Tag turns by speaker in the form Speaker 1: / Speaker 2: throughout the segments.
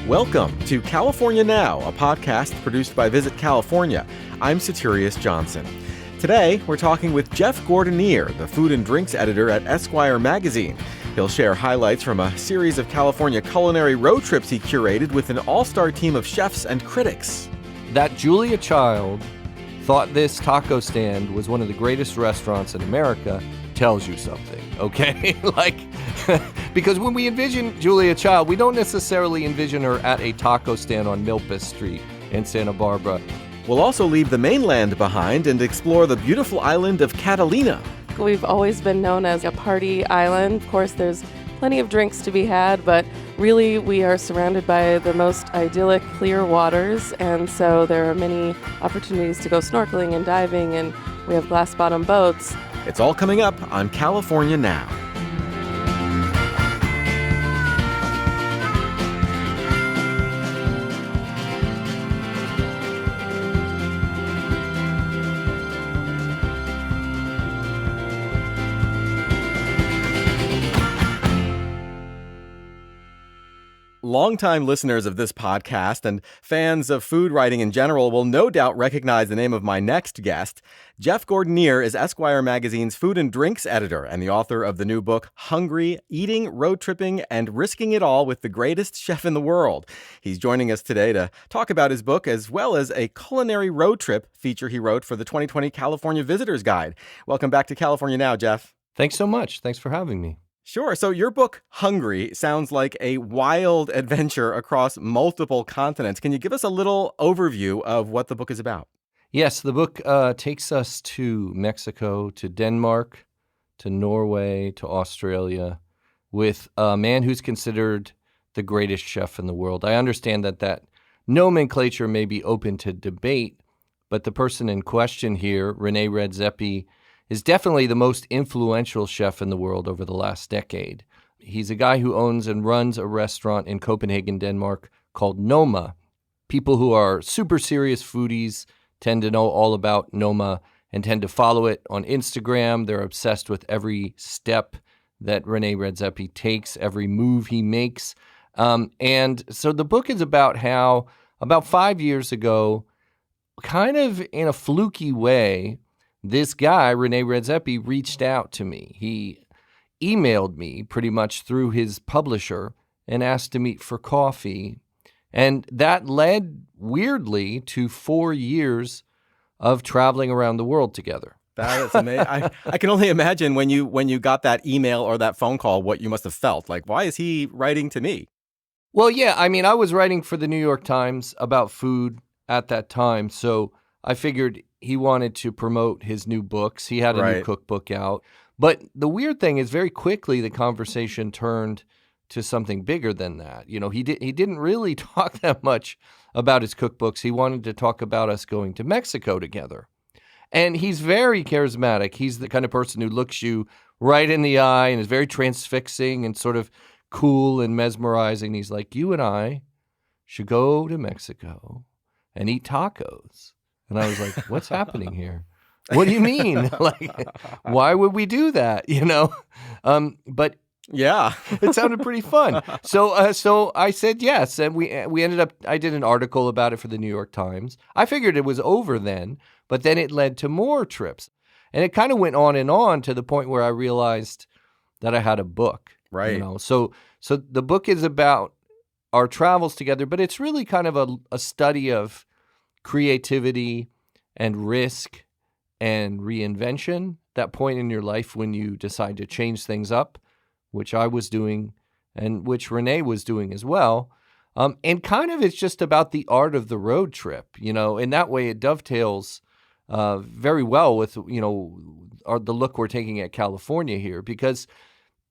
Speaker 1: Welcome to California Now, a podcast produced by Visit California. I'm Soterios Johnson. Today, we're talking with Jeff Gordinier, the food and drinks editor at Esquire magazine. He'll share highlights from a series of California culinary road trips he curated with an all-star team of chefs and critics.
Speaker 2: That Julia Child thought this taco stand was one of the greatest restaurants in America tells you something, okay? Because when we envision Julia Child, we don't necessarily envision her at a taco stand on Milpas Street in Santa Barbara.
Speaker 1: We'll also leave the mainland behind and explore the beautiful island of Catalina.
Speaker 3: We've always been known as a party island. Of course, there's plenty of drinks to be had, but really we are surrounded by the most idyllic, clear waters, and so there are many opportunities to go snorkeling and diving, and we have glass-bottom boats.
Speaker 1: It's all coming up on California Now. Longtime listeners of this podcast and fans of food writing in general will no doubt recognize the name of my next guest. Jeff Gordinier is Esquire magazine's food and drinks editor and the author of the new book, Hungry, Eating, Road Tripping, and Risking It All with the Greatest Chef in the World. He's joining us today to talk about his book as well as a culinary road trip feature he wrote for the 2020 California Visitor's Guide. Welcome back to California Now, Jeff.
Speaker 2: Thanks so much. Thanks for having me.
Speaker 1: Sure. So your book, Hungry, sounds like a wild adventure across multiple continents. Can you give us a little overview of what the book is about?
Speaker 2: Yes, the book takes us to Mexico, to Denmark, to Norway, to Australia, with a man who's considered the greatest chef in the world. I understand that nomenclature may be open to debate, but the person in question here, Rene Redzepi, is definitely the most influential chef in the world over the last decade. He's a guy who owns and runs a restaurant in Copenhagen, Denmark called Noma. People who are super serious foodies tend to know all about Noma and tend to follow it on Instagram. They're obsessed with every step that Rene Redzepi takes, every move he makes. And so the book is about how, about 5 years ago, kind of in a fluky way, this guy, Rene Redzepi, reached out to me. He emailed me pretty much through his publisher and asked to meet for coffee. And that led, weirdly, to 4 years of traveling around the world together.
Speaker 1: That is amazing. I can only imagine when you got that email or that phone call, what you must have felt. Like, why is he writing to me?
Speaker 2: Well, yeah, I mean, I was writing for the New York Times about food at that time, so I figured he wanted to promote his new books. He had a new cookbook out. But the weird thing is very quickly the conversation turned to something bigger than that. You know, he didn't really talk that much about his cookbooks. He wanted to talk about us going to Mexico together. And he's very charismatic. He's the kind of person who looks you right in the eye and is very transfixing and sort of cool and mesmerizing. He's like, you and I should go to Mexico and eat tacos. And I was like, what's happening here? What do you mean? Like, why would we do that? You know? But
Speaker 1: yeah,
Speaker 2: it sounded pretty fun. So I said yes. And we ended up, I did an article about it for the New York Times. I figured it was over then, but then it led to more trips. And it kind of went on and on to the point where I realized that I had a book.
Speaker 1: Right.
Speaker 2: You know? So the book is about our travels together, but it's really kind of a study of creativity and risk and reinvention, that point in your life when you decide to change things up, which I was doing and which Rene was doing as well. And kind of it's just about the art of the road trip, you know, in that way it dovetails very well with, you know, the look we're taking at California here, because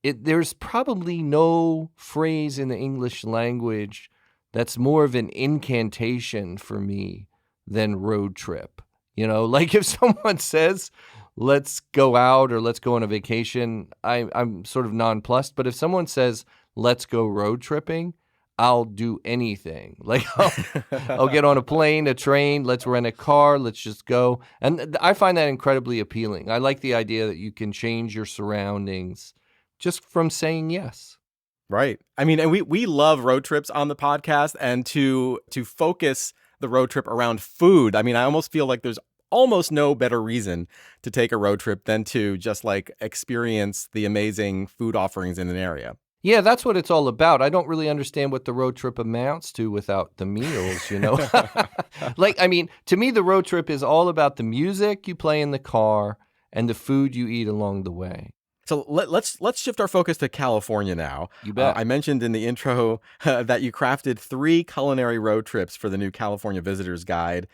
Speaker 2: there's probably no phrase in the English language that's more of an incantation for me than road trip. You know, like if someone says, let's go out or let's go on a vacation, I'm sort of nonplussed. But if someone says, let's go road tripping, I'll do anything. Like I'll get on a plane, a train, let's rent a car, let's just go. And I find that incredibly appealing. I like the idea that you can change your surroundings just from saying yes.
Speaker 1: Right. I mean, and we love road trips on the podcast, and to focus the road trip around food. I mean, I almost feel like there's almost no better reason to take a road trip than to just like experience the amazing food offerings in an area.
Speaker 2: Yeah, that's what it's all about. I don't really understand what the road trip amounts to without the meals, you know? Like, I mean, to me, the road trip is all about the music you play in the car and the food you eat along the way.
Speaker 1: So let's shift our focus to California now.
Speaker 2: You bet.
Speaker 1: I mentioned in the intro that you crafted 3 culinary road trips for the new California Visitors Guide.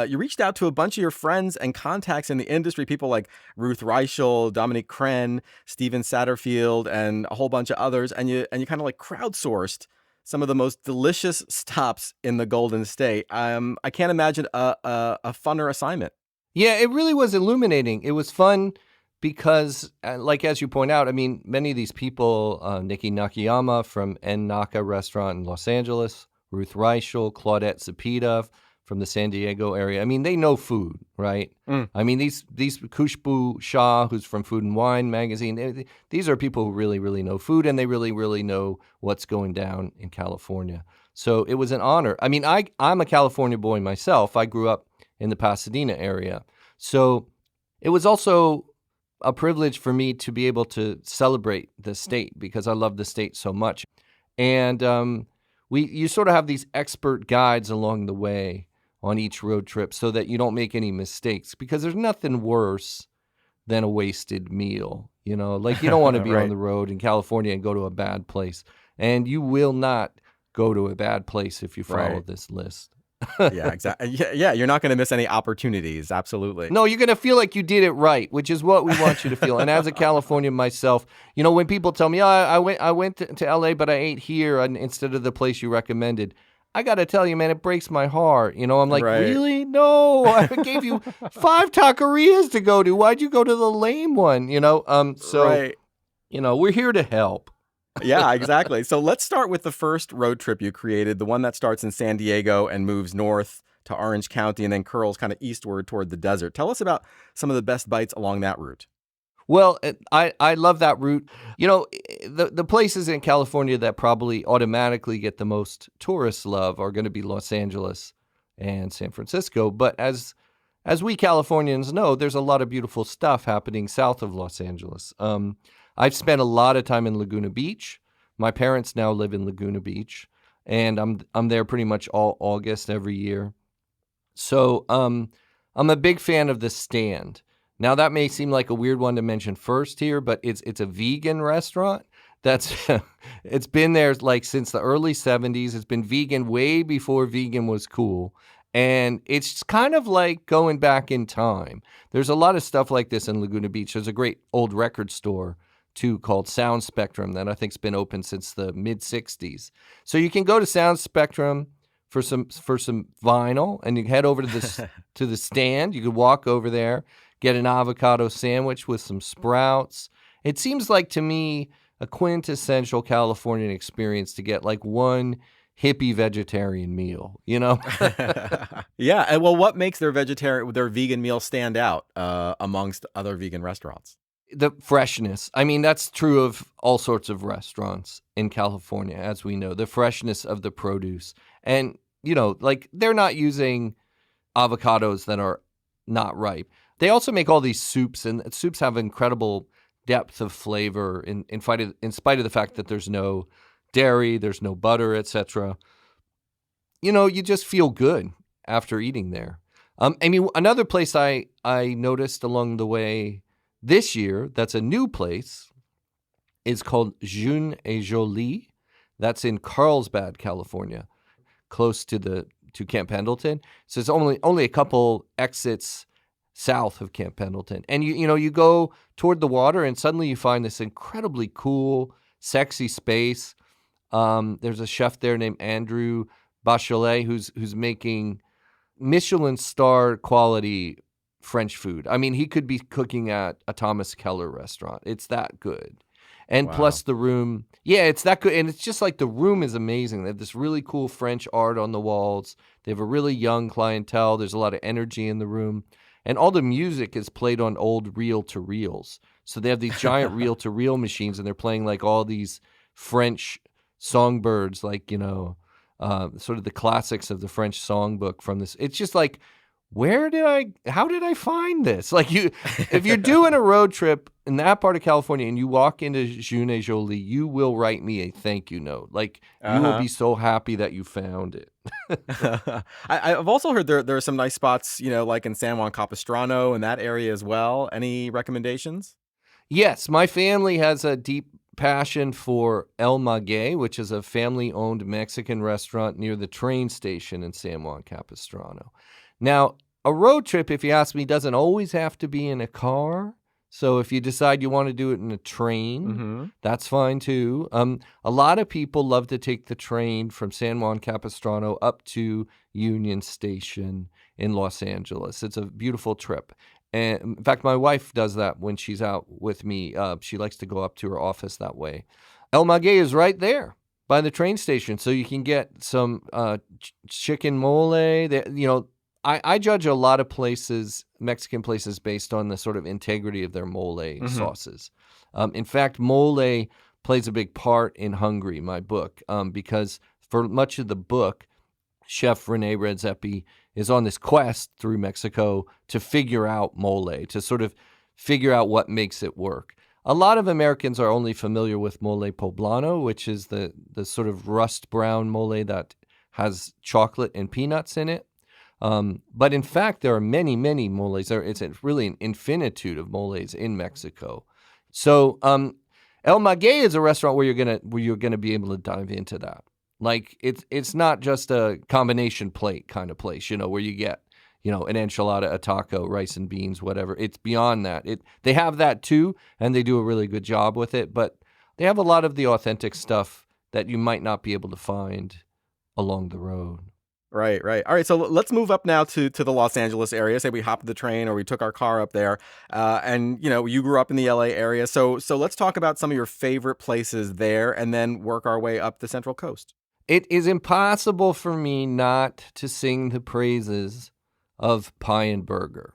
Speaker 1: You reached out to a bunch of your friends and contacts in the industry, people like Ruth Reichel, Dominique Kren, Steven Satterfield, and a whole bunch of others, and you kind of like crowdsourced some of the most delicious stops in the Golden State. I can't imagine a funner assignment.
Speaker 2: Yeah, it really was illuminating. It was fun because, like as you point out, I mean, many of these people, Nikki Nakayama from En Naka restaurant in Los Angeles, Ruth Reichel, Claudette Zepeda from the San Diego area. I mean, they know food, right? I mean, these Khushbu Shah, who's from Food and Wine magazine, these are people who really, really know food, and they really, really know what's going down in California. So it was an honor. I mean, I'm a California boy myself. I grew up in the Pasadena area. So it was also a privilege for me to be able to celebrate the state because I love the state so much. And you sort of have these expert guides along the way on each road trip so that you don't make any mistakes, because there's nothing worse than a wasted meal. You know, like you don't want to be
Speaker 1: Right.
Speaker 2: on the road in California and go to a bad place. And you will not go to a bad place if you follow
Speaker 1: Right.
Speaker 2: this list.
Speaker 1: Yeah, exactly. Yeah, you're not going to miss any opportunities. Absolutely.
Speaker 2: No, you're going to feel like you did it right, which is what we want you to feel. And as a Californian myself, you know, when people tell me, oh, I went to LA, but I ate here instead of the place you recommended, I got to tell you, man, it breaks my heart. You know, I'm like,
Speaker 1: Right.
Speaker 2: Really? No, I gave you 5 taquerias to go to. Why'd you go to the lame one? You know,
Speaker 1: Right.
Speaker 2: you know, we're here to help.
Speaker 1: Yeah, exactly. So let's start with the first road trip you created, the one that starts in San Diego and moves north to Orange County and then curls kind of eastward toward the desert. Tell us about some of the best bites along that route.
Speaker 2: Well, I love that route. You know, the places in California that probably automatically get the most tourist love are going to be Los Angeles and San Francisco. But as we Californians know, there's a lot of beautiful stuff happening south of Los Angeles. I've spent a lot of time in Laguna Beach. My parents now live in Laguna Beach, and I'm there pretty much all August every year. So I'm a big fan of The Stand. Now, that may seem like a weird one to mention first here, but it's a vegan restaurant that's it's been there like since the early 70s. It's been vegan way before vegan was cool. And it's kind of like going back in time. There's a lot of stuff like this in Laguna Beach. There's a great old record store, too, called Sound Spectrum that I think's been open since the mid-'60s. So you can go to Sound Spectrum for some vinyl, and you can head over to the Stand. You could walk over there, get an avocado sandwich with some sprouts. It seems like, to me, a quintessential Californian experience to get like one hippie vegetarian meal, you know?
Speaker 1: Yeah. And well, what makes their vegan meal stand out amongst other vegan restaurants?
Speaker 2: The freshness. I mean, that's true of all sorts of restaurants in California, as we know, the freshness of the produce. And, you know, like they're not using avocados that are not ripe. They also make all these soups, and soups have incredible depth of flavor in spite of the fact that there's no dairy, there's no butter, etc. You know, you just feel good after eating there. I mean, another place I noticed along the way this year, that's a new place, is called Jeune et Jolie. That's in Carlsbad, California, close to Camp Pendleton. So it's only a couple exits south of Camp Pendleton. And you go toward the water and suddenly you find this incredibly cool, sexy space. There's a chef there named Andrew Bachelet who's making Michelin star quality French food. I mean, he could be cooking at a Thomas Keller restaurant. It's that good. And
Speaker 1: Wow.
Speaker 2: plus the room, yeah, it's that good. And it's just like the room is amazing. They have this really cool French art on the walls. They have a really young clientele. There's a lot of energy in the room. And all the music is played on old reel-to-reels. So they have these giant reel-to-reel machines, and they're playing like all these French songbirds, like, sort of the classics of the French songbook from this. It's just like, how did I find this? Like, if you're doing a road trip in that part of California and you walk into Junes Joly, you will write me a thank you note. Like, you will be so happy that you found it.
Speaker 1: I've also heard there are some nice spots, like in San Juan Capistrano and that area as well. Any recommendations?
Speaker 2: Yes, my family has a deep passion for El Maguey, which is a family-owned Mexican restaurant near the train station in San Juan Capistrano. Now, a road trip, if you ask me, doesn't always have to be in a car. So if you decide you want to do it in a train, that's fine too. A lot of people love to take the train from San Juan Capistrano up to Union Station in Los Angeles. It's a beautiful trip. And in fact, my wife does that when she's out with me. She likes to go up to her office that way. El Maguey is right there by the train station, so you can get some chicken mole. I judge a lot of places, Mexican places, based on the sort of integrity of their mole sauces. In fact, mole plays a big part in Hungry, my book, because for much of the book, Chef Rene Redzepi is on this quest through Mexico to figure out mole, to sort of figure out what makes it work. A lot of Americans are only familiar with mole poblano, which is the sort of rust brown mole that has chocolate and peanuts in it. But in fact, there are many, many moles. It's really an infinitude of moles in Mexico. So El Maguey is a restaurant where you're gonna be able to dive into that. Like it's not just a combination plate kind of place, where you get an enchilada, a taco, rice and beans, whatever. It's beyond that. They have that too, and they do a really good job with it. But they have a lot of the authentic stuff that you might not be able to find along the road.
Speaker 1: Right. All right, so let's move up now to the Los Angeles area. Say we hopped the train or we took our car up there, and you grew up in the LA area. So let's talk about some of your favorite places there, and then work our way up the Central Coast.
Speaker 2: It is impossible for me not to sing the praises of Pie and Burger.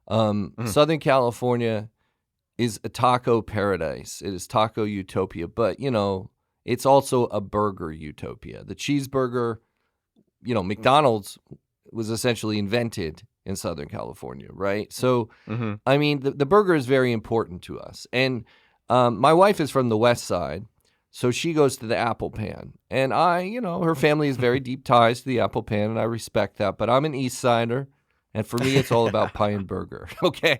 Speaker 2: Southern California is a taco paradise. It is taco utopia, but it's also a burger utopia. The cheeseburger. McDonald's was essentially invented in Southern California, right? So, I mean, the burger is very important to us. And my wife is from the West Side, so she goes to the Apple Pan. And her family has very deep ties to the Apple Pan, and I respect that. But I'm an East Sider, and for me, it's all about Pie and Burger, okay?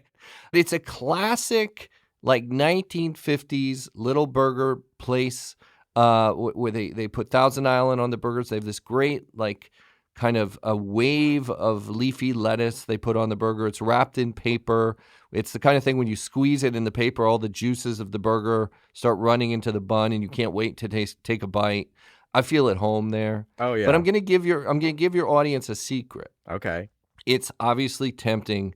Speaker 2: It's a classic, like, 1950s little burger place where they put Thousand Island on the burgers. They have this great, like, kind of a wave of leafy lettuce they put on the burger. It's wrapped in paper. It's the kind of thing when you squeeze it in the paper, all the juices of the burger start running into the bun, and you can't wait to take a bite. I feel at home there.
Speaker 1: Oh yeah.
Speaker 2: But I'm gonna give your audience a secret.
Speaker 1: Okay.
Speaker 2: It's obviously tempting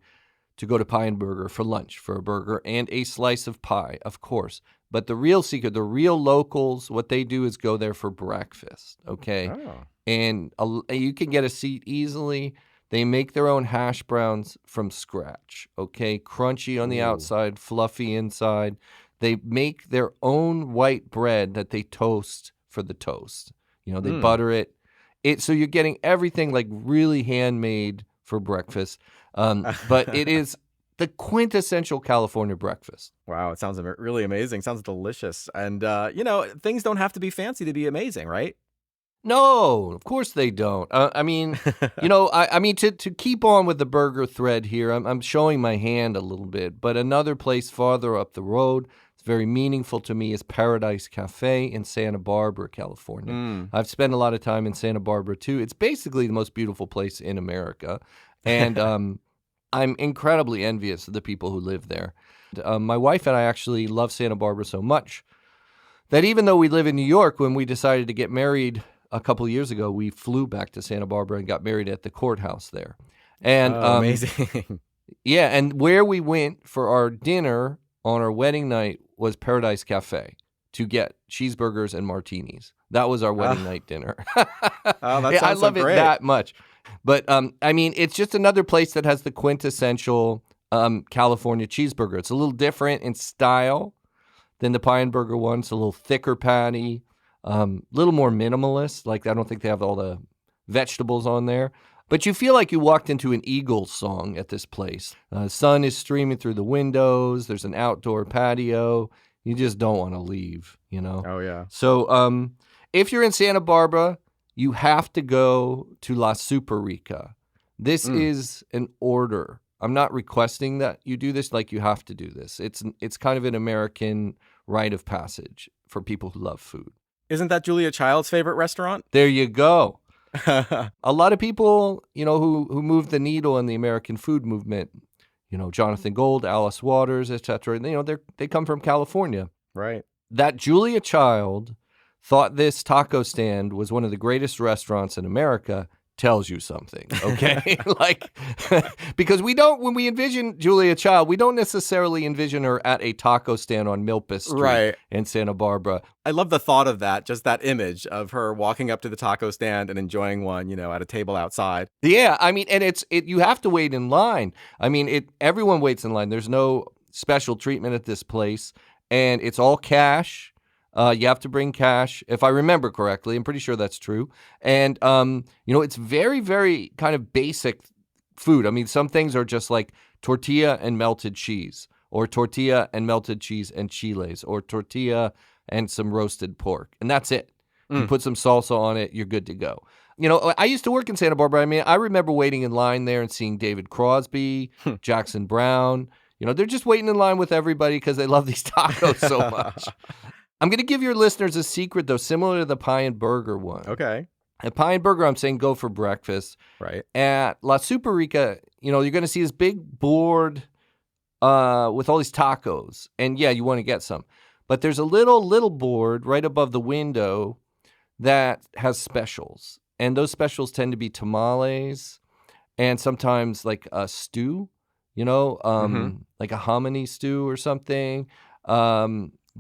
Speaker 2: to go to Pie and Burger for lunch, for a burger and a slice of pie, of course. But the real secret, the real locals, what they do is go there for breakfast, okay?
Speaker 1: Oh.
Speaker 2: And you can get a seat easily. They make their own hash browns from scratch, okay? Crunchy on the outside, fluffy inside. They make their own white bread that they toast for the toast. They butter it. So you're getting everything like really handmade for breakfast. But it is the quintessential California breakfast.
Speaker 1: Wow, it sounds really amazing. Sounds delicious. And, things don't have to be fancy to be amazing, right?
Speaker 2: No, of course they don't. I mean, to keep on with the burger thread here, I'm showing my hand a little bit, but another place farther up the road, it's very meaningful to me, is Paradise Cafe in Santa Barbara, California. I've spent a lot of time in Santa Barbara too. It's basically the most beautiful place in America, and I'm incredibly envious of the people who live there. My wife and I actually love Santa Barbara so much that even though we live in New York, when we decided to get married a couple of years ago, we flew back to Santa Barbara and got married at the courthouse there. And
Speaker 1: amazing.
Speaker 2: Yeah, and where we went for our dinner on our wedding night was Paradise Cafe to get cheeseburgers and martinis. That was our wedding night dinner.
Speaker 1: That sounds
Speaker 2: I love
Speaker 1: so great.
Speaker 2: it that much. But I mean, it's just another place that has the quintessential California cheeseburger. It's a little different in style than the Pie and Burger one. It's a little thicker patty. little more minimalist. Like, I don't think they have all the vegetables on there. But you feel like you walked into an Eagles song at this place. Sun is streaming through the windows. There's an outdoor patio. You just don't want to leave,
Speaker 1: Oh, yeah.
Speaker 2: So if you're in Santa Barbara, you have to go to La Superica. This is an order. I'm not requesting that you do this. Like, you have to do this. It's kind of an American rite of passage for people who love food.
Speaker 1: Isn't that Julia Child's favorite restaurant?
Speaker 2: There you go. A lot of people, who moved the needle in the American food movement, Jonathan Gold, Alice Waters, etc. They come from California.
Speaker 1: Right.
Speaker 2: That Julia Child thought this taco stand was one of the greatest restaurants in America tells you something, okay? Because when we envision Julia Child, we don't necessarily envision her at a taco stand on Milpas Street in Santa Barbara.
Speaker 1: I love the thought of that, just that image of her walking up to the taco stand and enjoying one, at a table outside.
Speaker 2: Yeah, I mean, and you have to wait in line. I mean, everyone waits in line. There's no special treatment at this place, and it's all cash. You have to bring cash, if I remember correctly. I'm pretty sure that's true. And, it's very, very kind of basic food. I mean, some things are just like tortilla and melted cheese, or tortilla and melted cheese and chiles, or tortilla and some roasted pork. And that's it. You put some salsa on it, you're good to go. I used to work in Santa Barbara. I mean, I remember waiting in line there and seeing David Crosby, Jackson Brown. They're just waiting in line with everybody because they love these tacos so much. I'm going to give your listeners a secret, though, similar to the pie and burger one.
Speaker 1: Okay.
Speaker 2: At pie and burger, I'm saying go for breakfast.
Speaker 1: Right.
Speaker 2: At La Superica, you're going to see this big board with all these tacos. And, yeah, you want to get some. But there's a little board right above the window that has specials. And those specials tend to be tamales and sometimes like a stew, like a hominy stew or something.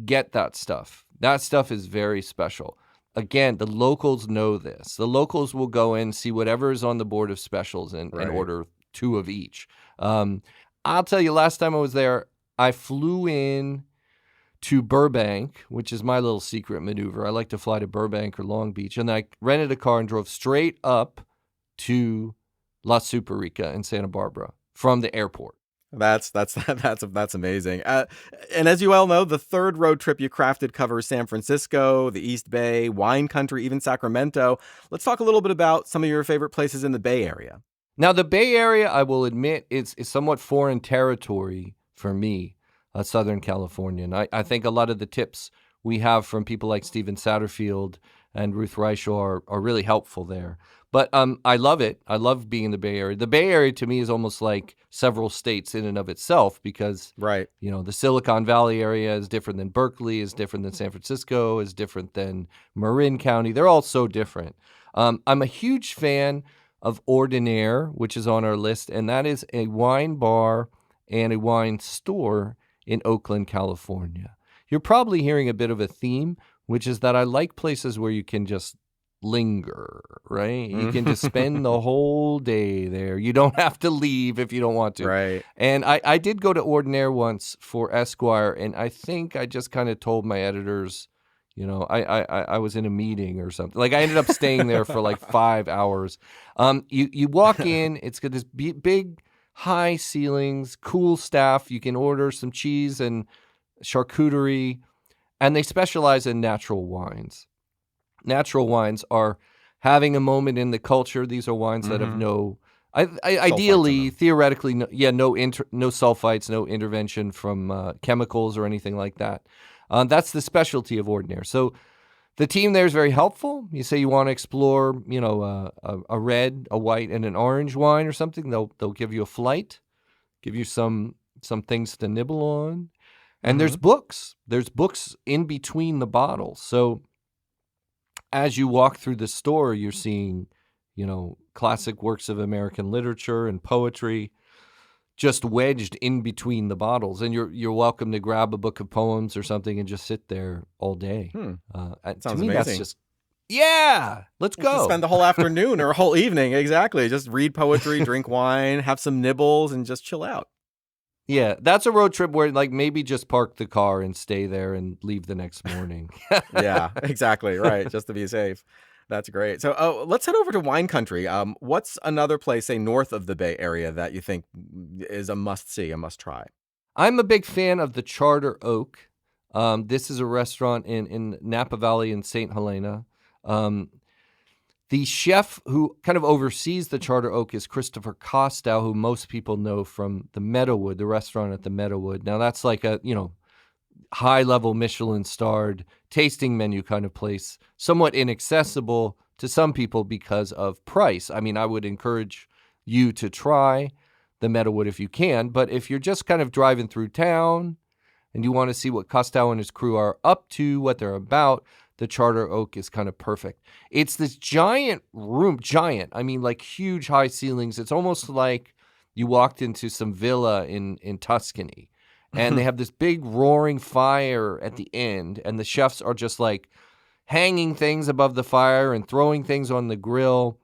Speaker 2: Get that stuff. That stuff is very special. Again, the locals know this. The locals will go in, see whatever is on the board of specials and order 2 of each. I'll tell you, last time I was there, I flew in to Burbank, which is my little secret maneuver. I like to fly to Burbank or Long Beach. And I rented a car and drove straight up to La Superica in Santa Barbara from the airport.
Speaker 1: That's amazing. And as you all know, the third road trip you crafted covers San Francisco, the East Bay, wine country, even Sacramento. Let's talk a little bit about some of your favorite places in the Bay Area.
Speaker 2: Now, the Bay Area, I will admit, is somewhat foreign territory for me, Southern California. And I think a lot of the tips we have from people like Steven Satterfield and Ruth Reichel are really helpful there. But I love it. I love being in the Bay Area. The Bay Area to me is almost like several states in and of itself because, the Silicon Valley area is different than Berkeley, is different than San Francisco, is different than Marin County. They're all so different. I'm a huge fan of Gordinier, which is on our list, and that is a wine bar and a wine store in Oakland, California. You're probably hearing a bit of a theme, which is that I like places where you can just linger, right? You can just spend the whole day there. You don't have to leave if you don't want to.
Speaker 1: Right.
Speaker 2: And I did go to Gordinier once for Esquire, and I think I just kind of told my editors, I was in a meeting or something. Like, I ended up staying there for like 5 hours. You walk in, it's got this big, high ceilings, cool staff. You can order some cheese and charcuterie, and they specialize in natural wines. Natural wines are having a moment in the culture. These are wines that have no, ideally, theoretically, no sulfites, no intervention from chemicals or anything like that. That's the specialty of Gordinier. So the team there is very helpful. You say you want to explore, a red, a white, and an orange wine or something. They'll give you a flight, give you some things to nibble on, and there's books. There's books in between the bottles. So as you walk through the store, you're seeing, classic works of American literature and poetry just wedged in between the bottles. And you're welcome to grab a book of poems or something and just sit there all day.
Speaker 1: Sounds
Speaker 2: to me,
Speaker 1: amazing.
Speaker 2: that's just, let's go.
Speaker 1: Spend the whole afternoon or a whole evening. Exactly. Just read poetry, drink wine, have some nibbles, and just chill out.
Speaker 2: Yeah, that's a road trip where like maybe just park the car and stay there and leave the next morning.
Speaker 1: Yeah, exactly. Right. Just to be safe. That's great. So, let's head over to wine country. What's another place, say, north of the Bay Area that you think is a must see, a must try?
Speaker 2: I'm a big fan of the Charter Oak. This is a restaurant in Napa Valley in St. Helena. The chef who kind of oversees the Charter Oak is Christopher Costow, who most people know from the Meadowood, the restaurant at the Meadowood. Now, that's like a, high-level Michelin-starred tasting menu kind of place, somewhat inaccessible to some people because of price. I mean, I would encourage you to try the Meadowood if you can, but if you're just kind of driving through town and you want to see what Costow and his crew are up to, what they're about, the Charter Oak is kind of perfect. It's this giant room, I mean like huge high ceilings. It's almost like you walked into some villa in Tuscany. And they have this big roaring fire at the end, and the chefs are just like hanging things above the fire and throwing things on the grill.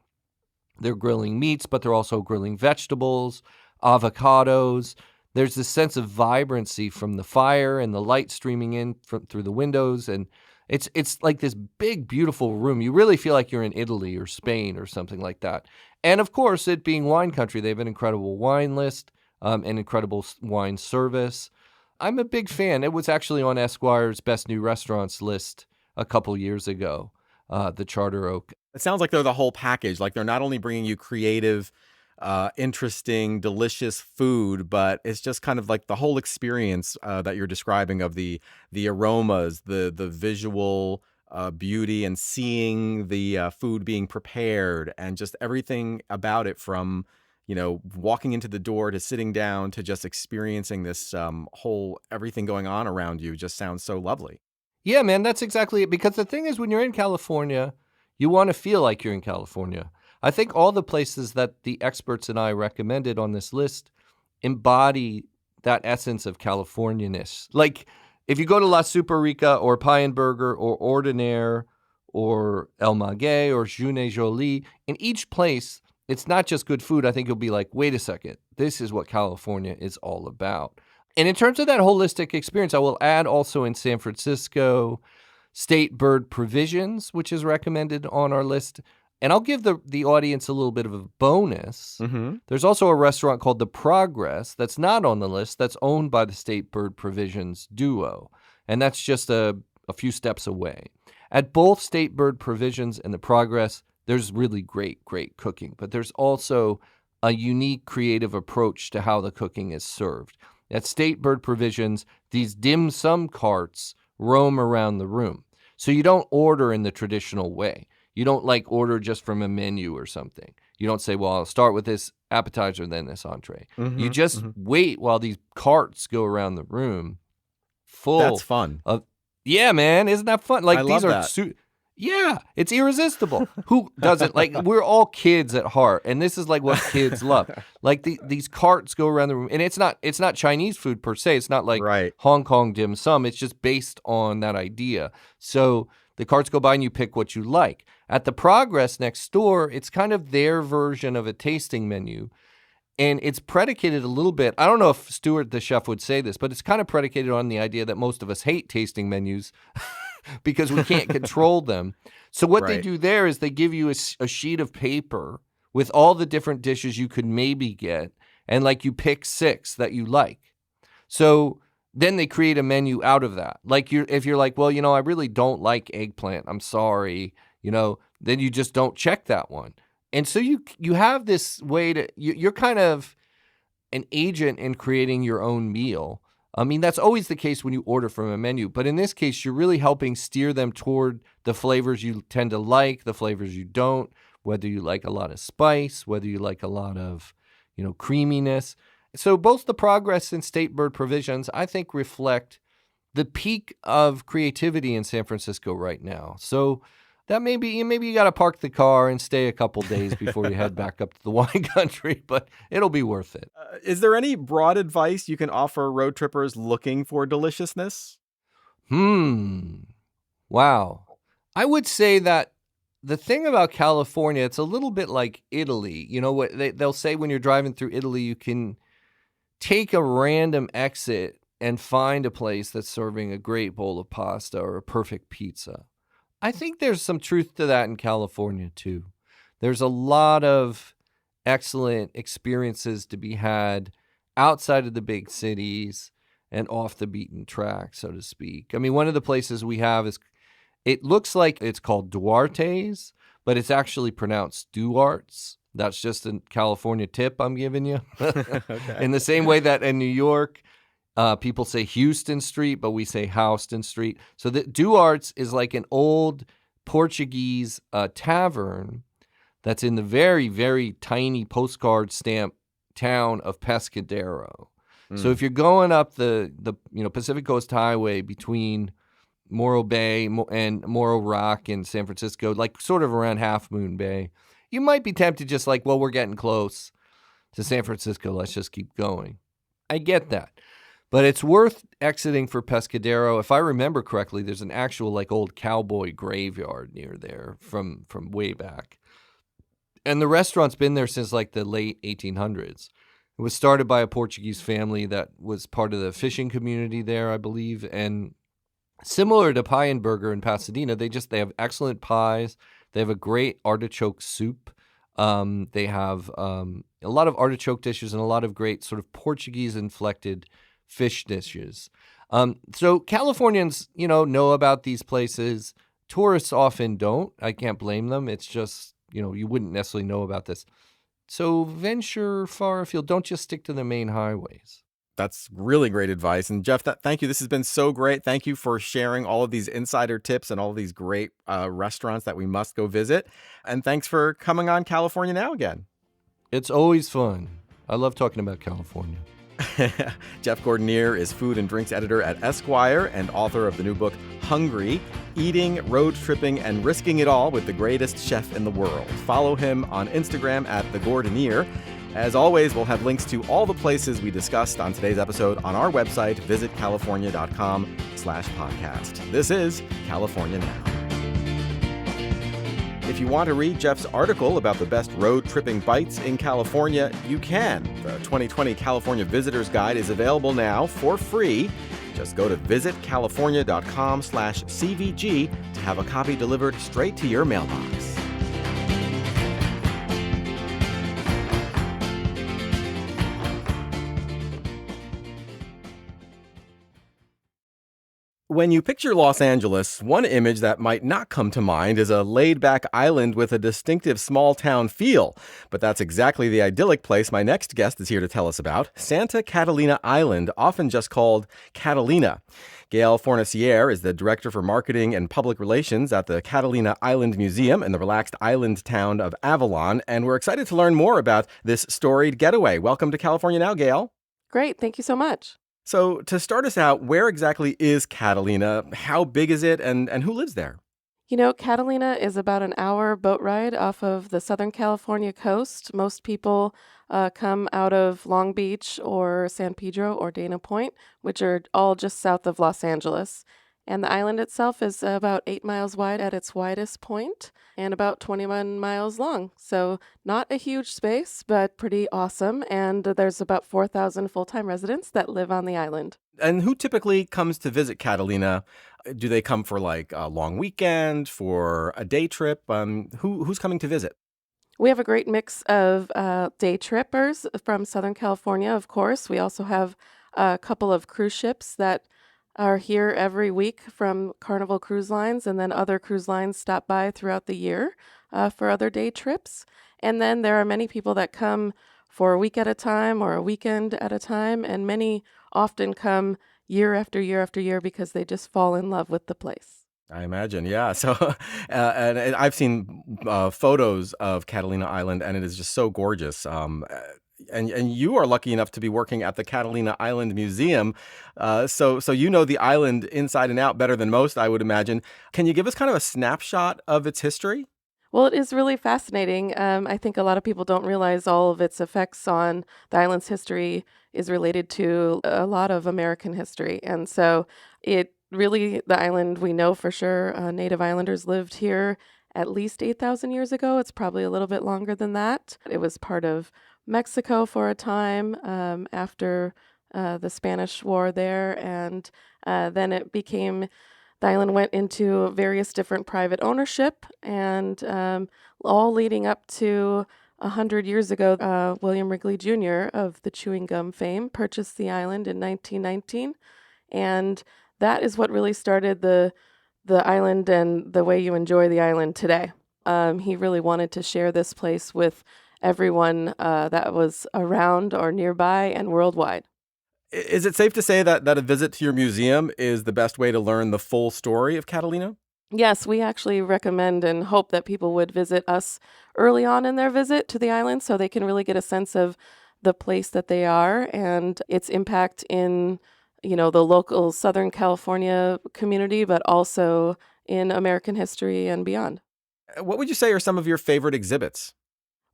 Speaker 2: They're grilling meats, but they're also grilling vegetables, avocados. There's this sense of vibrancy from the fire and the light streaming in through the windows, and it's like this big, beautiful room. You really feel like you're in Italy or Spain or something like that. And of course, it being wine country, they have an incredible wine list, an incredible wine service. I'm a big fan. It was actually on Esquire's Best New Restaurants list a couple years ago, the Charter Oak.
Speaker 1: It sounds like they're the whole package. Like they're not only bringing you creative, interesting, delicious food, but it's just kind of like the whole experience that you're describing of the aromas, the visual beauty, and seeing the food being prepared, and just everything about it from walking into the door to sitting down to just experiencing this whole everything going on around you just sounds so lovely.
Speaker 2: Yeah, man, that's exactly it. Because the thing is, when you're in California, you want to feel like you're in California. I think all the places that the experts and I recommended on this list embody that essence of Californianess. Like, if you go to La Superica or Pie & Burger or Ordinaire or El Maguey or Junet Jolie, in each place, it's not just good food. I think you'll be like, wait a second, this is what California is all about. And in terms of that holistic experience, I will add also in San Francisco, State Bird Provisions, which is recommended on our list. And I'll give the audience a little bit of a bonus.
Speaker 1: Mm-hmm.
Speaker 2: There's also a restaurant called The Progress that's not on the list, that's owned by the State Bird Provisions duo. And that's just a few steps away. At both State Bird Provisions and The Progress, there's really great cooking, but there's also a unique creative approach to how the cooking is served. At State Bird Provisions, these dim sum carts roam around the room. So you don't order in the traditional way. You don't like order just from a menu or something. You don't say, well, I'll start with this appetizer, then this entree.
Speaker 1: Mm-hmm,
Speaker 2: You just wait while these carts go around the room full.
Speaker 1: That's fun.
Speaker 2: Yeah, man. Isn't that fun? Like,
Speaker 1: I
Speaker 2: these
Speaker 1: love
Speaker 2: are
Speaker 1: that.
Speaker 2: Yeah, it's irresistible. Who doesn't? Like, we're all kids at heart, and this is like what kids love. Like these carts go around the room, and it's not Chinese food per se. It's not like
Speaker 1: Right.
Speaker 2: Hong Kong dim sum. It's just based on that idea. So the carts go by, and you pick what you like. At the Progress next door, it's kind of their version of a tasting menu, and it's predicated a little bit. I don't know if Stuart, the chef, would say this, but it's kind of predicated on the idea that most of us hate tasting menus. Because we can't control them. So what they do there is they give you a sheet of paper with all the different dishes you could maybe get, and like you pick 6 that you like. So then they create a menu out of that. Like if you're like, well, I really don't like eggplant. I'm sorry. Then you just don't check that one. And so you have this way to you're kind of an agent in creating your own meal. I mean, that's always the case when you order from a menu. But in this case, you're really helping steer them toward the flavors you tend to like, the flavors you don't, whether you like a lot of spice, whether you like a lot of, creaminess. So both the Progress and State Bird Provisions, I think, reflect the peak of creativity in San Francisco right now. So that maybe you got to park the car and stay a couple days before you head back up to the wine country, but it'll be worth it.
Speaker 1: Is there any broad advice you can offer road trippers looking for deliciousness?
Speaker 2: Wow. I would say that the thing about California, it's a little bit like Italy. What they'll say when you're driving through Italy, you can take a random exit and find a place that's serving a great bowl of pasta or a perfect pizza. I think there's some truth to that in California, too. There's a lot of excellent experiences to be had outside of the big cities and off the beaten track, so to speak. I mean, one of the places we have is, it looks like it's called Duarte's, but it's actually pronounced Duarte's. That's just a California tip I'm giving you.
Speaker 1: Okay.
Speaker 2: In the same way that in New York, people say Houston Street, but we say Houston Street. So the Duarte's is like an old Portuguese tavern that's in the very, very tiny postcard stamp town of Pescadero. So if you're going up the Pacific Coast Highway between Morro Bay and Morro Rock in San Francisco, like sort of around Half Moon Bay, you might be tempted just like, well, we're getting close to San Francisco. Let's just keep going. I get that. But it's worth exiting for Pescadero. If I remember correctly, there's an actual like old cowboy graveyard near there from way back. And the restaurant's been there since like the late 1800s. It was started by a Portuguese family that was part of the fishing community there, I believe. And similar to Pie and Burger in Pasadena, they have excellent pies. They have a great artichoke soup. They have a lot of artichoke dishes and a lot of great sort of Portuguese-inflected fish dishes. So Californians, know about these places. Tourists often don't. I can't blame them. It's just, you wouldn't necessarily know about this. So venture far afield. Don't just stick to the main highways.
Speaker 1: That's really great advice. And Jeff, thank you. This has been so great. Thank you for sharing all of these insider tips and all of these great restaurants that we must go visit. And thanks for coming on California Now again.
Speaker 2: It's always fun. I love talking about California.
Speaker 1: Jeff Gordinier is food and drinks editor at Esquire and author of the new book, Hungry, Eating, Road Tripping, and Risking It All with the Greatest Chef in the World. Follow him on Instagram at The Gordinier. As always, we'll have links to all the places we discussed on today's episode on our website, visitcalifornia.com/podcast. This is California Now. If you want to read Jeff's article about the best road tripping bites in California, you can. The 2020 California Visitor's Guide is available now for free. Just go to visitcalifornia.com/CVG to have a copy delivered straight to your mailbox. When you picture Los Angeles, one image that might not come to mind is a laid-back island with a distinctive small-town feel. But that's exactly the idyllic place my next guest is here to tell us about, Santa Catalina Island, often just called Catalina. Gail Fornasiere is the Director for Marketing and Public Relations at the Catalina Island Museum in the relaxed island town of Avalon, and we're excited to learn more about this storied getaway. Welcome to California Now, Gail.
Speaker 3: Great. Thank you so much.
Speaker 1: So to start us out, where exactly is Catalina? How big is it, and who lives there?
Speaker 3: Catalina is about an hour boat ride off of the Southern California coast. Most people come out of Long Beach or San Pedro or Dana Point, which are all just south of Los Angeles. And the island itself is about 8 miles wide at its widest point and about 21 miles long. So not a huge space, but pretty awesome. And there's about 4,000 full-time residents that live on the island.
Speaker 1: And who typically comes to visit Catalina? Do they come for like a long weekend, for a day trip? Who's coming to visit?
Speaker 3: We have a great mix of day trippers from Southern California, of course. We also have a couple of cruise ships that are here every week from Carnival Cruise Lines, and then other cruise lines stop by throughout the year for other day trips. And then there are many people that come for a week at a time or a weekend at a time, and many often come year after year after year because they just fall in love with the place.
Speaker 1: I imagine, yeah. So, and I've seen photos of Catalina Island, and it is just so gorgeous. And you are lucky enough to be working at the Catalina Island Museum, so you know the island inside and out better than most, I would imagine. Can you give us kind of a snapshot of its history?
Speaker 3: Well, it is really fascinating. I think a lot of people don't realize all of its effects on the island's history is related to a lot of American history. And so the island, we know for sure, Native Islanders lived here at least 8,000 years ago. It's probably a little bit longer than that. It was part of Mexico for a time after the Spanish War there, and then the island went into various different private ownership, and all leading up to 100 years ago, William Wrigley Jr. of the chewing gum fame purchased the island in 1919, and that is what really started the island and the way you enjoy the island today. He really wanted to share this place with everyone that was around or nearby and worldwide.
Speaker 1: Is it safe to say that a visit to your museum is the best way to learn the full story of Catalina?
Speaker 3: Yes, we actually recommend and hope that people would visit us early on in their visit to the island so they can really get a sense of the place that they are and its impact in, the local Southern California community, but also in American history and beyond.
Speaker 1: What would you say are some of your favorite exhibits?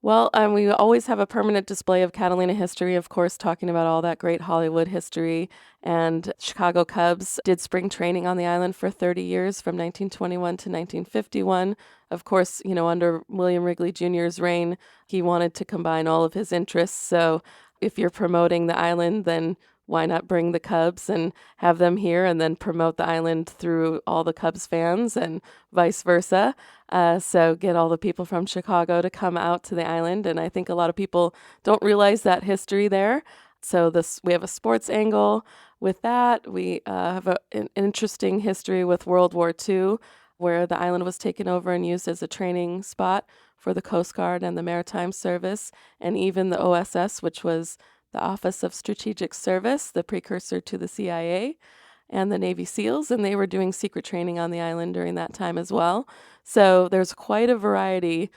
Speaker 3: Well, we always have a permanent display of Catalina history, of course, talking about all that great Hollywood history. And Chicago Cubs did spring training on the island for 30 years, from 1921 to 1951. Of course, under William Wrigley Jr.'s reign, he wanted to combine all of his interests. So if you're promoting the island, then why not bring the Cubs and have them here and then promote the island through all the Cubs fans and vice versa? So get all the people from Chicago to come out to the island. And I think a lot of people don't realize that history there. So we have a sports angle with that. We have an interesting history with World War II, where the island was taken over and used as a training spot for the Coast Guard and the Maritime Service, and even the OSS, which was the Office of Strategic Service, the precursor to the CIA, and the Navy SEALs, and they were doing secret training on the island during that time as well. So there's quite a variety.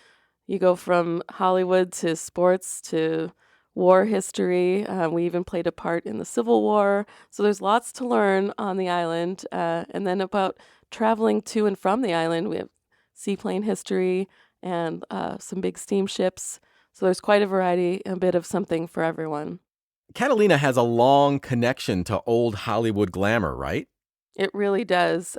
Speaker 3: You go from Hollywood to sports to war history. We even played a part in the Civil War. So there's lots to learn on the island. And then about traveling to and from the island, we have seaplane history and some big steamships. So there's quite a variety, a bit of something for everyone.
Speaker 1: Catalina has a long connection to old Hollywood glamour, right?
Speaker 3: It really does.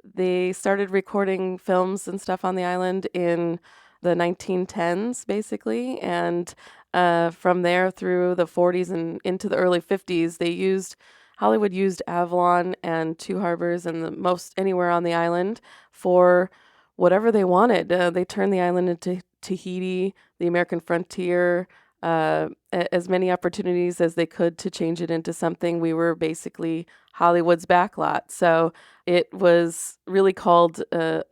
Speaker 3: They started recording films and stuff on the island in the 1910s, basically. And from there through the 40s and into the early 50s, Hollywood used Avalon and Two Harbors and the most anywhere on the island for whatever they wanted. They turned the island into Tahiti, the American frontier, as many opportunities as they could to change it into something. We were basically Hollywood's backlot. So it was really called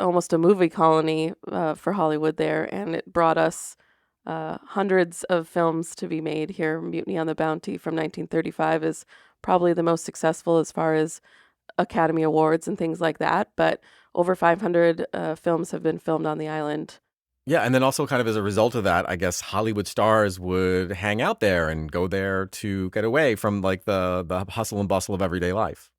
Speaker 3: almost a movie colony for Hollywood there, and it brought us hundreds of films to be made here. Mutiny on the Bounty from 1935 is probably the most successful as far as Academy Awards and things like that, but over 500 films have been filmed on the island.
Speaker 1: Yeah, and then also kind of as a result of that, I guess Hollywood stars would hang out there and go there to get away from like the hustle and bustle of everyday life.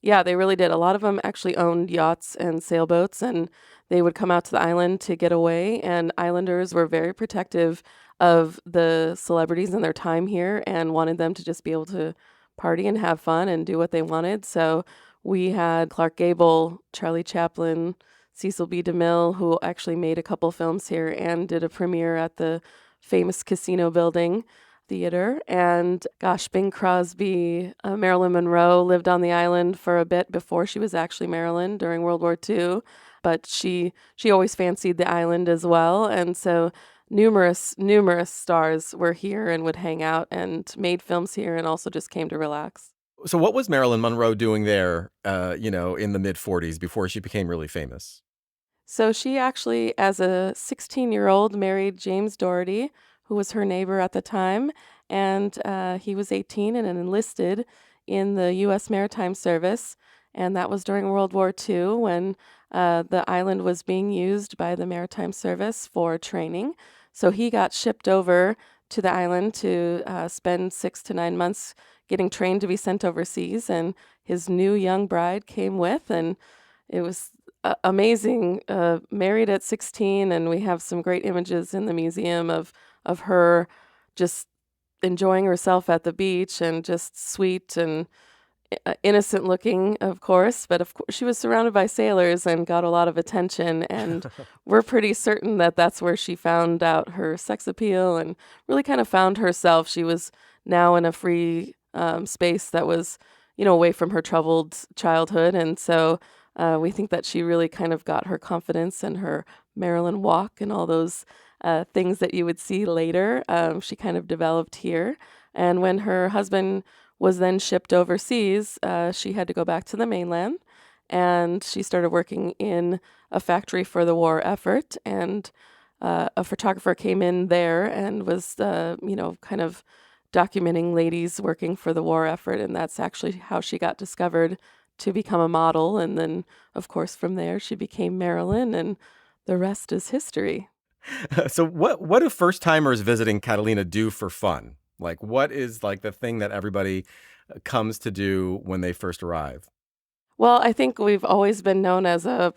Speaker 3: Yeah, they really did. A lot of them actually owned yachts and sailboats, and they would come out to the island to get away, and islanders were very protective of the celebrities and their time here and wanted them to just be able to party and have fun and do what they wanted. So we had Clark Gable, Charlie Chaplin, Cecil B. DeMille, who actually made a couple films here and did a premiere at the famous Casino Building Theater. And gosh, Bing Crosby, Marilyn Monroe lived on the island for a bit before she was actually Marilyn during World War II. But she always fancied the island as well. And so numerous stars were here and would hang out and made films here and also just came to relax.
Speaker 1: So what was Marilyn Monroe doing there, in the mid-40s before she became really famous?
Speaker 3: So she actually, as a 16-year-old, married James Doherty, who was her neighbor at the time. And he was 18 and enlisted in the U.S. Maritime Service. And that was during World War II when the island was being used by the Maritime Service for training. So he got shipped over to the island to spend 6 to 9 months getting trained to be sent overseas, and his new young bride came with, and it was amazing. Married at 16, and we have some great images in the museum of her just enjoying herself at the beach and just sweet and innocent looking, of course, but of course she was surrounded by sailors and got a lot of attention. And we're pretty certain that that's where she found out her sex appeal and really kind of found herself. She was now in a free space that was, away from her troubled childhood. And so we think that she really kind of got her confidence and her Marilyn walk and all those things that you would see later. She kind of developed here. And when her husband was then shipped overseas, she had to go back to the mainland, and she started working in a factory for the war effort. And a photographer came in there and was, kind of documenting ladies working for the war effort, and that's actually how she got discovered to become a model. And then, of course, from there, she became Marilyn, and the rest is history.
Speaker 1: So what do first timers visiting Catalina do for fun? Like, what is like the thing that everybody comes to do when they first arrive?
Speaker 3: Well, I think we've always been known as a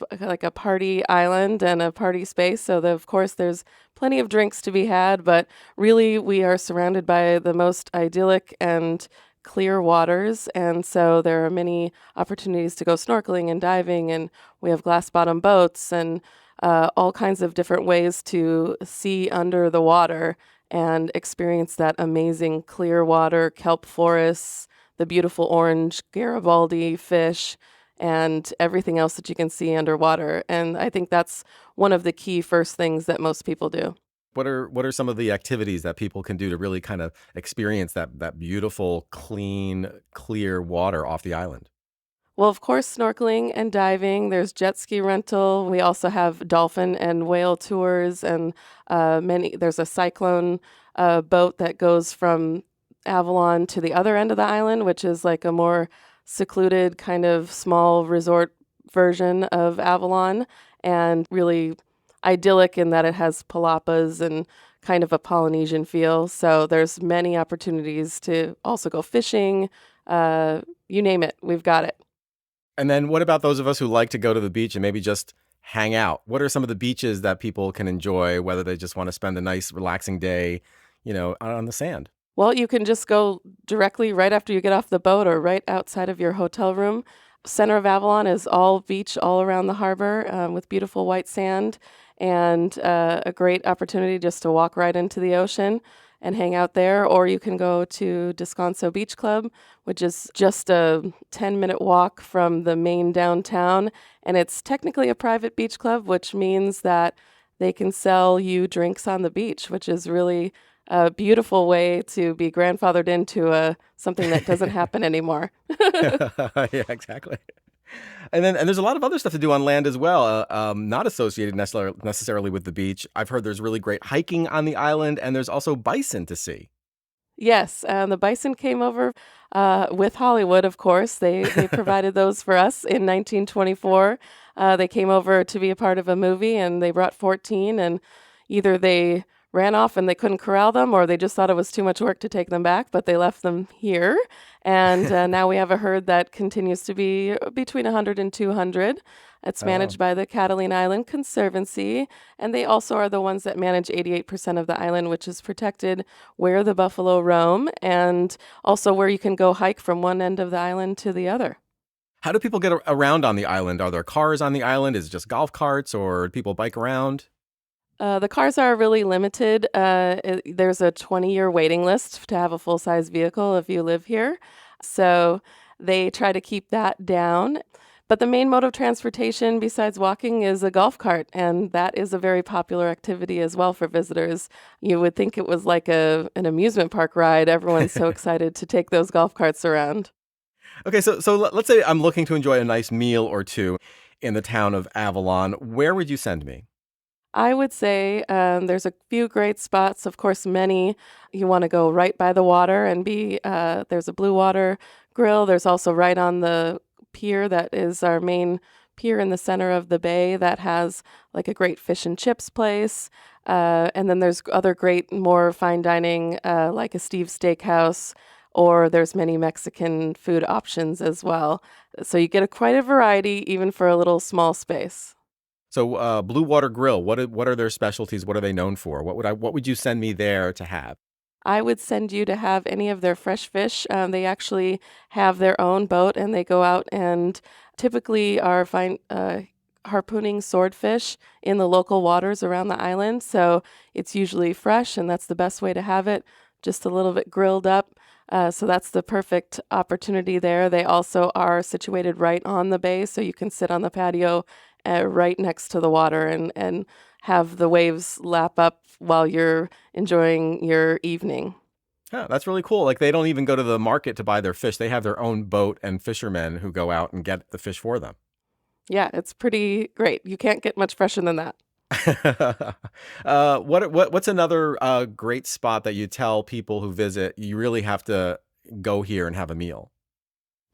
Speaker 3: party island and a party space. So of course there's plenty of drinks to be had, but really we are surrounded by the most idyllic and clear waters, and so there are many opportunities to go snorkeling and diving, and we have glass bottom boats and all kinds of different ways to see under the water and experience that amazing clear water, kelp forests, the beautiful orange Garibaldi fish, and everything else that you can see underwater. And I think that's one of the key first things that most people do.
Speaker 1: What are some of the activities that people can do to really kind of experience that beautiful, clean, clear water off the island?
Speaker 3: Well, of course, snorkeling and diving. There's jet ski rental. We also have dolphin and whale tours, and there's a cyclone boat that goes from Avalon to the other end of the island, which is like a more secluded kind of small resort version of Avalon, and really idyllic in that it has palapas and kind of a Polynesian feel. So there's many opportunities to also go fishing. You name it, we've got it.
Speaker 1: And then what about those of us who like to go to the beach and maybe just hang out? What are some of the beaches that people can enjoy, whether they just want to spend a nice, relaxing day, out on the sand?
Speaker 3: Well, you can just go directly right after you get off the boat or right outside of your hotel room. Center of Avalon is all beach all around the harbor with beautiful white sand, and a great opportunity just to walk right into the ocean and hang out there. Or you can go to Descanso Beach Club, which is just a 10-minute walk from the main downtown. And it's technically a private beach club, which means that they can sell you drinks on the beach, which is really a beautiful way to be grandfathered into something that doesn't happen anymore.
Speaker 1: Yeah, exactly. And there's a lot of other stuff to do on land as well, not associated necessarily with the beach. I've heard there's really great hiking on the island, and there's also bison to see.
Speaker 3: Yes, the bison came over with Hollywood, of course. They provided those for us in 1924. They came over to be a part of a movie, and they brought 14, and either they ran off and they couldn't corral them, or they just thought it was too much work to take them back, but they left them here. And now we have a herd that continues to be between 100 and 200. It's managed by the Catalina Island Conservancy, and they also are the ones that manage 88% of the island, which is protected where the buffalo roam, and also where you can go hike from one end of the island to the other.
Speaker 1: How do people get around on the island? Are there cars on the island? Is it just golf carts, or do people bike around?
Speaker 3: The cars are really limited. There's a 20-year waiting list to have a full-size vehicle if you live here. So they try to keep that down. But the main mode of transportation besides walking is a golf cart, and that is a very popular activity as well for visitors. You would think it was like an amusement park ride. Everyone's so excited to take those golf carts around.
Speaker 1: Okay, so let's say I'm looking to enjoy a nice meal or two in the town of Avalon. Where would you send me?
Speaker 3: I would say there's a few great spots. Of course, many you want to go right by the water and there's a Blue Water Grill. There's also right on the pier that is our main pier in the center of the bay that has like a great fish and chips place. And then there's other great, more fine dining like a Steve's Steakhouse, or there's many Mexican food options as well. So you get quite a variety even for a little small space.
Speaker 1: So Blue Water Grill, what are their specialties? What are they known for? What would you send me there to have?
Speaker 3: I would send you to have any of their fresh fish. They actually have their own boat, and they go out and typically are harpooning swordfish in the local waters around the island. So it's usually fresh, and that's the best way to have it, just a little bit grilled up. So that's the perfect opportunity there. They also are situated right on the bay, so you can sit on the patio right next to the water and have the waves lap up while you're enjoying your evening.
Speaker 1: Yeah, that's really cool. Like, they don't even go to the market to buy their fish. They have their own boat and fishermen who go out and get the fish for them.
Speaker 3: Yeah, it's pretty great. You can't get much fresher than that.
Speaker 1: What's another great spot that you tell people who visit, you really have to go here and have a meal?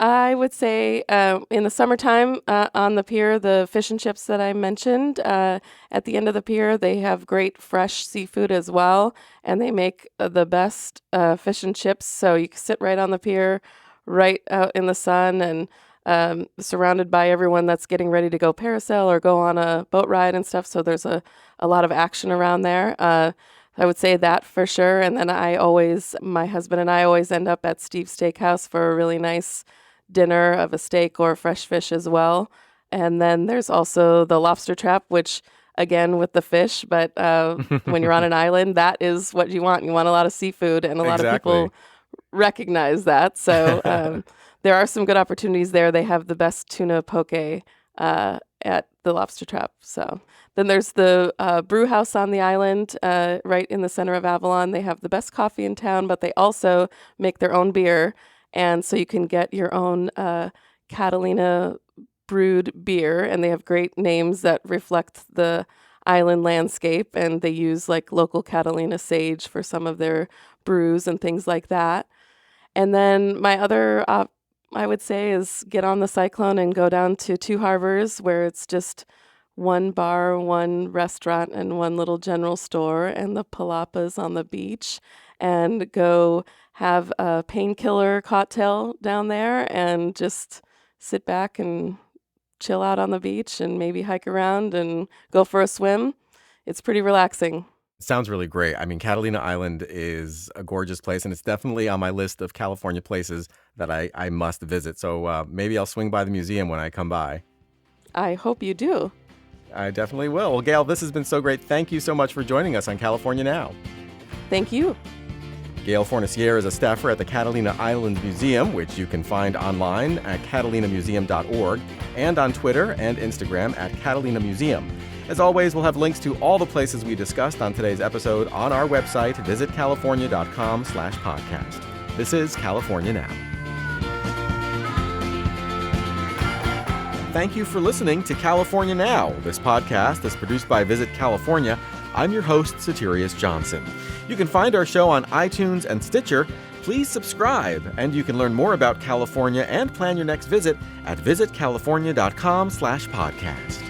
Speaker 3: I would say in the summertime on the pier, the fish and chips that I mentioned, at the end of the pier, they have great fresh seafood as well, and they make the best fish and chips. So you can sit right on the pier, right out in the sun, and surrounded by everyone that's getting ready to go parasail or go on a boat ride and stuff. So there's a lot of action around there. I would say that for sure. And then my husband and I always end up at Steve's Steakhouse for a really nice dinner of a steak or fresh fish as well. And then there's also the lobster trap, which again with the fish, but when you're on an island, that is what you want. You want a lot of seafood, and a lot of people recognize that. So there are some good opportunities there. They have the best tuna poke at the lobster trap. So then there's the brew house on the island, right in the center of Avalon. They have the best coffee in town, but they also make their own beer. And so you can get your own Catalina brewed beer, and they have great names that reflect the island landscape, and they use like local Catalina sage for some of their brews and things like that. And then my other I would say is get on the Cyclone and go down to Two Harbors, where it's just one bar, one restaurant, and one little general store, and the palapas on the beach, and go have a painkiller cocktail down there and just sit back and chill out on the beach and maybe hike around and go for a swim. It's pretty relaxing.
Speaker 1: Sounds really great. I mean, Catalina Island is a gorgeous place, and it's definitely on my list of California places that I must visit. So maybe I'll swing by the museum when I come by.
Speaker 3: I hope you do.
Speaker 1: I definitely will. Well, Gail, this has been so great. Thank you so much for joining us on California Now.
Speaker 3: Thank you.
Speaker 1: Gail Fornasiere is a staffer at the Catalina Island Museum, which you can find online at catalinamuseum.org and on Twitter and Instagram at Catalina Museum. As always, we'll have links to all the places we discussed on today's episode on our website, visitcalifornia.com/podcast. This is California Now. Thank you for listening to California Now. This podcast is produced by Visit California. I'm your host, Soterios Johnson. You can find our show on iTunes and Stitcher. Please subscribe, and you can learn more about California and plan your next visit at visitcalifornia.com/podcast.